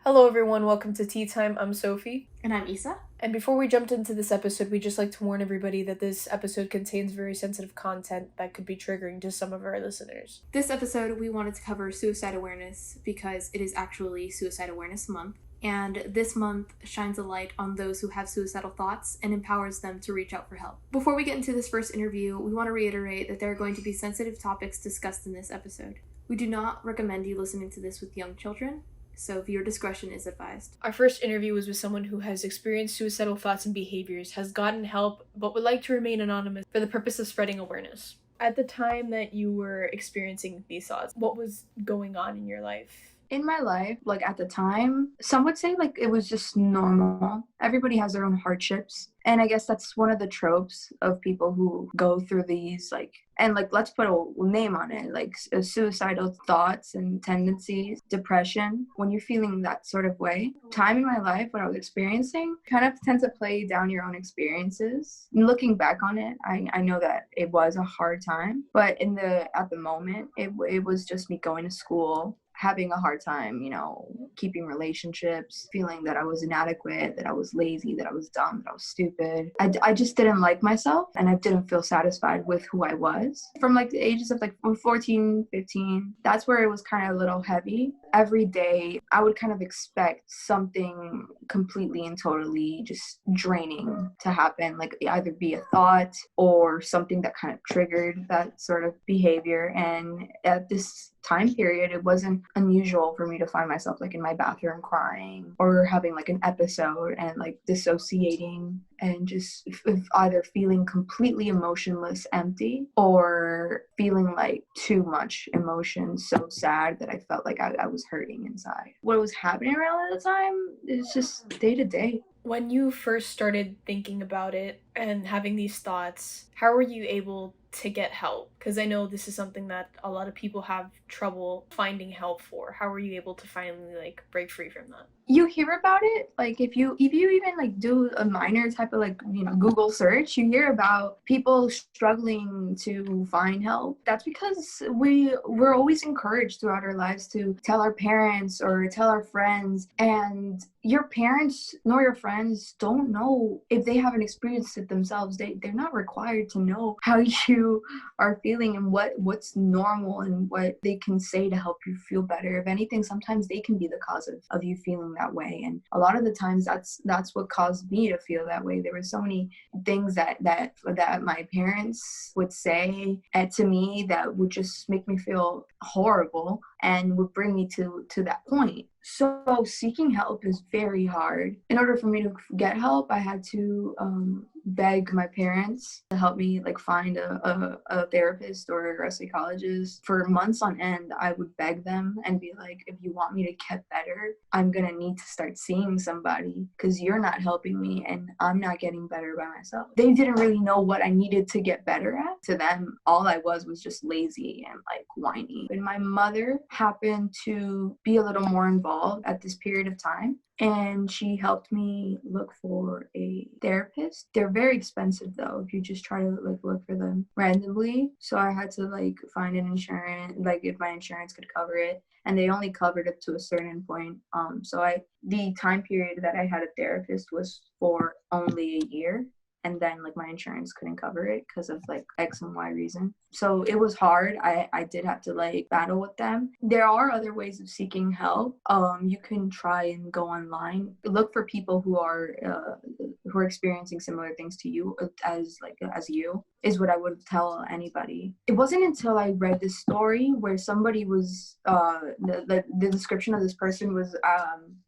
Hello everyone, welcome to Tea Time. I'm Sophie. And I'm Isa. And before we jumped into this episode, we'd just like to warn everybody that this episode contains very sensitive content that could be triggering to some of our listeners. This episode, we wanted to cover suicide awareness because it is actually Suicide Awareness Month. And this month shines a light on those who have suicidal thoughts and empowers them to reach out for help. Before we get into this first interview, we want to reiterate that there are going to be sensitive topics discussed in this episode. We do not recommend you listening to this with young children, so viewer discretion is advised. Our first interview was with someone who has experienced suicidal thoughts and behaviors, has gotten help, but would like to remain anonymous for the purpose of spreading awareness. At the time that you were experiencing these thoughts, what was going on in your life? In my life, at the time, some would say it was just normal. Everybody has their own hardships. And I guess that's one of the tropes of people who go through these, let's put a name on it, suicidal thoughts and tendencies, depression. When you're feeling that sort of way, time in my life, what I was experiencing, kind of tend to play down your own experiences. And looking back on it, I know that it was a hard time, but at the moment, it was just me going to school, having a hard time, keeping relationships, feeling that I was inadequate, that I was lazy, that I was dumb, that I was stupid. I just didn't like myself, and I didn't feel satisfied with who I was. From the ages of 14, 15, that's where it was kind of a little heavy. Every day, I would kind of expect something completely and totally just draining to happen, either be a thought or something that kind of triggered that sort of behavior. And at this time period, it wasn't unusual for me to find myself in my bathroom crying or having an episode and dissociating and just either feeling completely emotionless, empty, or feeling too much emotion, so sad that I felt like I was hurting inside. What was happening around at the time is just day to day. When you first started thinking about it and having these thoughts, how were you able to get help? Because I know this is something that a lot of people have trouble finding help for. How were you able to finally break free from that? You hear about it, if you even do a minor type of Google search, you hear about people struggling to find help. That's because we're always encouraged throughout our lives to tell our parents or tell our friends, and your parents nor your friends don't know if they haven't experienced it themselves. They're not required to know how you are feeling and what's normal and what they can say to help you feel better. If anything, sometimes they can be the cause of you feeling that way. And a lot of the times that's what caused me to feel that way. There were so many things that my parents would say to me that would just make me feel horrible and would bring me to that point. So seeking help is very hard. In order for me to get help, I had to beg my parents to help me find a therapist or a psychologist. For months on end, I would beg them and be like, if you want me to get better, I'm gonna need to start seeing somebody because you're not helping me and I'm not getting better by myself. They didn't really know what I needed to get better at. To them, all I was just lazy and whiny. And my mother happened to be a little more involved at this period of time, and she helped me look for a therapist. They're very expensive though if you just try to look for them randomly. So I had to find an insurance, if my insurance could cover it, and they only covered up to a certain point. The time period that I had a therapist was for only a year. And then my insurance couldn't cover it because of X and Y reason. So it was hard. I did have to battle with them. There are other ways of seeking help. You can try and go online, look for people who are experiencing similar things to you as you, is what I would tell anybody. It wasn't until I read this story where somebody was the description of this person was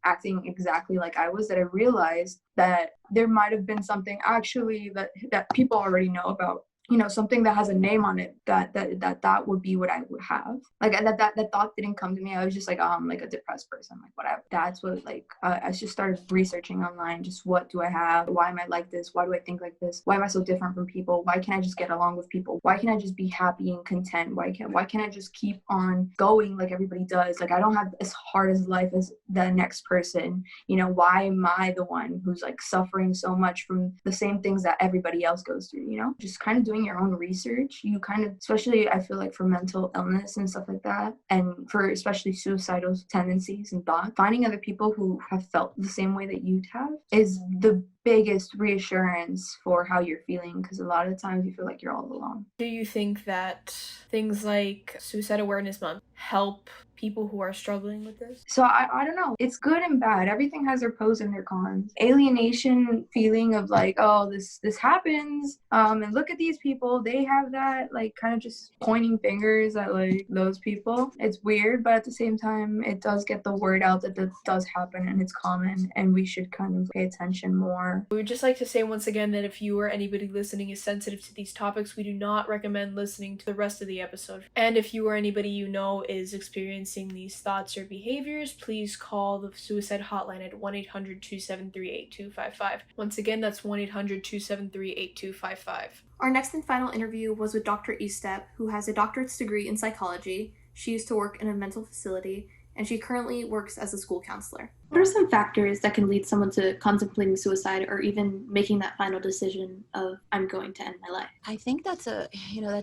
acting exactly like I was, that I realized that there might have been something actually that people already know about. Something that has a name on it, that would be what I would have. That thought didn't come to me. I was just I'm a depressed person, whatever. That's what I just started researching online. Just what do I have? Why am I like this? Why do I think like this? Why am I so different from people? Why can't I just get along with people? Why can't I just be happy and content? Why can't I just keep on going like everybody does? I don't have as hard as life as the next person. Why am I the one who's suffering so much from the same things that everybody else goes through? Just kind of doing doing your own research, you kind of, especially I feel like for mental illness and stuff like that, and for especially suicidal tendencies and thoughts, finding other people who have felt the same way that you have is the biggest reassurance for how you're feeling, because a lot of times you feel like you're all alone. Do you think that things like Suicide Awareness Month help people who are struggling with this? So I don't know. It's good and bad. Everything has their pros and their cons. Alienation feeling of like, oh, this happens. And look at these people. They have that, like, kind of just pointing fingers at like those people. It's weird, but at the same time, it does get the word out that this does happen and it's common, and we should kind of pay attention more. We would just like to say once again that if you or anybody listening is sensitive to these topics, we do not recommend listening to the rest of the episode. And if you or anybody you know is experiencing these thoughts or behaviors, please call the suicide hotline at 1-800-273-8255. Once again, that's 1-800-273-8255. Our next and final interview was with Dr. Estep, who has a doctorate's degree in psychology. She used to work in a mental facility, and she currently works as a school counselor. What are some factors that can lead someone to contemplating suicide or even making that final decision of, I'm going to end my life? I think that's a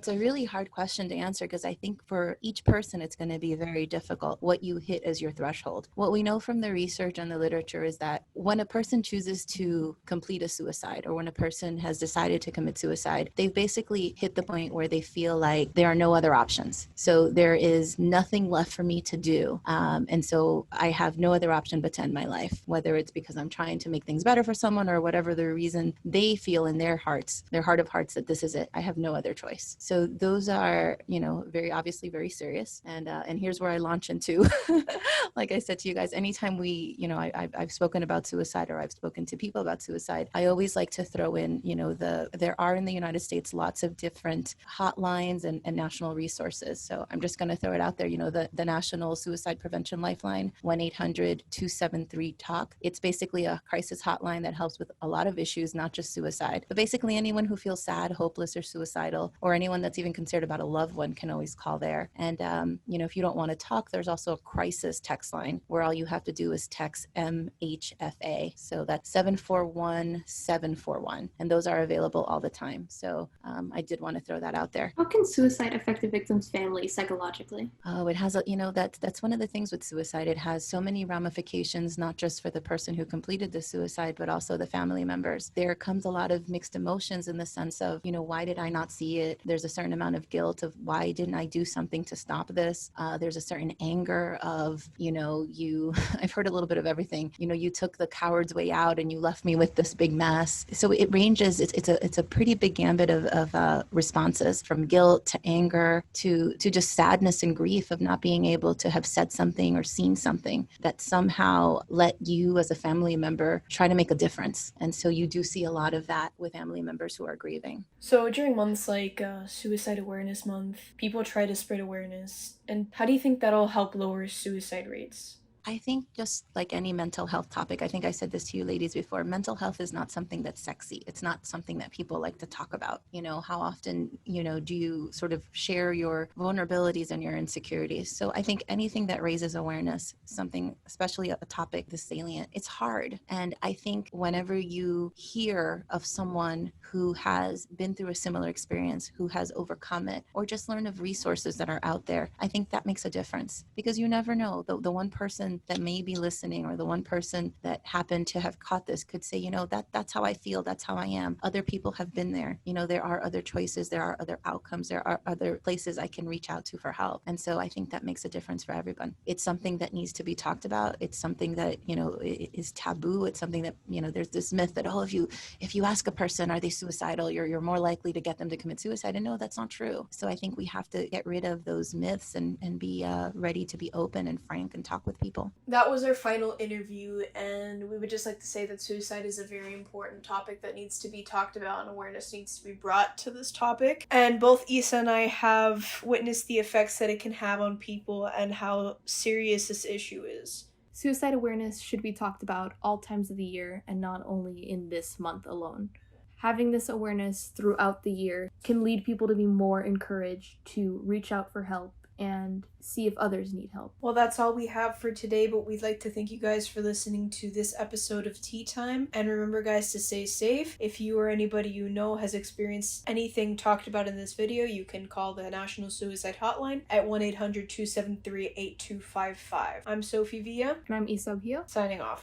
really hard question to answer, because I think for each person it's going to be very difficult what you hit as your threshold. What we know from the research and the literature is that when a person chooses to complete a suicide, or when a person has decided to commit suicide, they've basically hit the point where they feel like there are no other options. So there is nothing left for me to do. And so I have no other option but to end my life, whether it's because I'm trying to make things better for someone or whatever the reason they feel in their hearts, their heart of hearts, that this is it. I have no other choice. So those are, very obviously very serious. And here's where I launch into, like I said to you guys, anytime I've spoken about suicide, or I've spoken to people about suicide, I always like to throw in, there are in the United States lots of different hotlines and national resources. So I'm just going to throw it out there, the National Suicide Prevention Lifeline, 1-800-273-TALK. It's basically a crisis hotline that helps with a lot of issues, not just suicide, but basically anyone who feels sad, hopeless, or suicidal, or anyone that's even concerned about a loved one can always call there. And, if you don't want to talk, there's also a crisis text line where all you have to do is text MHFA. So that's 741-741. And those are available all the time. So I did want to throw that out there. How can suicide affect the victim's family psychologically? Oh, it has, that's one of the things with suicide. It has so many ramifications, not just for the person who completed the suicide, but also the family members. There comes a lot of mixed emotions in the sense of, why did I not see it? There's a certain amount of guilt of why didn't I do something to stop this? There's a certain anger of, I've heard a little bit of everything. You took the coward's way out and you left me with this big mess. So it ranges. It's a pretty big gambit of responses, from guilt to anger to just sadness and grief of not being able to have said something or seen something that somehow let you as a family member try to make a difference. And so you do see a lot of that with family members who are grieving. So during months like Suicide Awareness Month, people try to spread awareness. And how do you think that'll help lower suicide rates? I think just like any mental health topic, I think I said this to you ladies before, mental health is not something that's sexy. It's not something that people like to talk about. How often, do you sort of share your vulnerabilities and your insecurities? So I think anything that raises awareness, something, especially a topic this salient, it's hard. And I think whenever you hear of someone who has been through a similar experience, who has overcome it, or just learn of resources that are out there, I think that makes a difference, because you never know. The one person that may be listening, or the one person that happened to have caught this, could say, that's how I feel, that's how I am. Other people have been there. There are other choices, there are other outcomes, there are other places I can reach out to for help. And so I think that makes a difference for everyone. It's something that needs to be talked about. It's something that, is taboo. It's something that, there's this myth that, if you ask a person, are they suicidal, you're more likely to get them to commit suicide. And no, that's not true. So I think we have to get rid of those myths and be ready to be open and frank and talk with people. That was our final interview, and we would just like to say that suicide is a very important topic that needs to be talked about, and awareness needs to be brought to this topic. And both Isa and I have witnessed the effects that it can have on people and how serious this issue is. Suicide awareness should be talked about all times of the year and not only in this month alone. Having this awareness throughout the year can lead people to be more encouraged to reach out for help and see if others need help. Well, that's all we have for today, but we'd like to thank you guys for listening to this episode of Tea Time. And remember, guys, to stay safe. If you or anybody you know has experienced anything talked about in this video, you can call the National Suicide Hotline at 1-800-273-8255. I'm Sophie Villa. And I'm Isab here. Signing off.